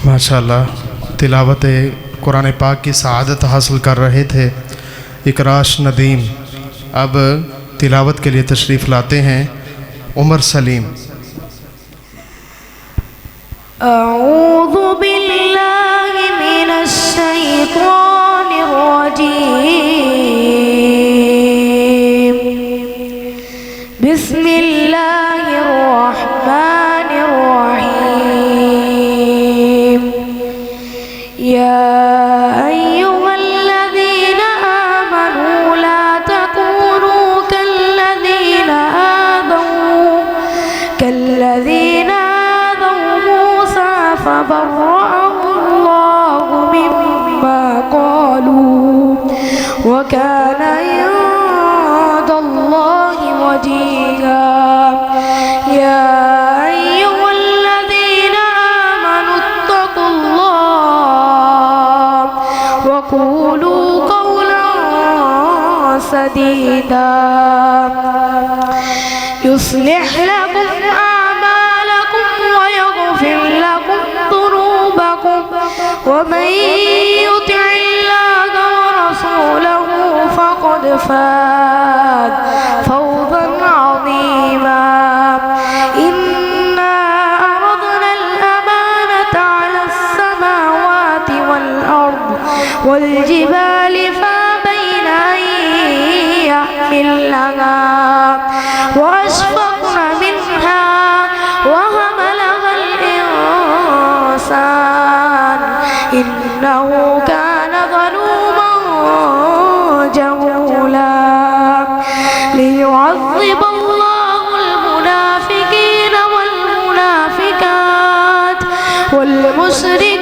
माशाअल्लाह तिलावत कुरान पाक की सआदत हासिल कर रहे थे इकराश नदीम। अब तिलावत के लिए तशरीफ़ लाते हैं उमर सलीम। अऊज़ु बिल्लाहि मिनश शैतानिर रजीम। बिस्मिल्लाहिर रहमानिर रहीम। या अय्युहल्लज़ीना आमनू ला तकूनू कल्लज़ीना आदौ मूसा फबर्रअहु अल्लाहु मिम्मा क़ालू व कान इंदल्लाहि वजीहा। या अय्युहल्लज़ीना आमनू इत्तक़ुल्लाह व क़ूलू क़ौलन सदीदा युस्लिह लकुम अअमालकुम व यग़फिर लकुम ज़ुनूबकुम व मन युति'िल्लाह व रसूलहु फ़क़द फ़ाज़ फ़ौज़न अज़ीमा। इन्ना अरदना अल-अमानता अलस समावाति वल अर्द वल जिबालि फ़अबैन अन यहमिलनहा وأشفقن منها وحملها الإنسان إنه كان ظلوما جهولا ليعذب الله المنافقين والمنافقات والمشركين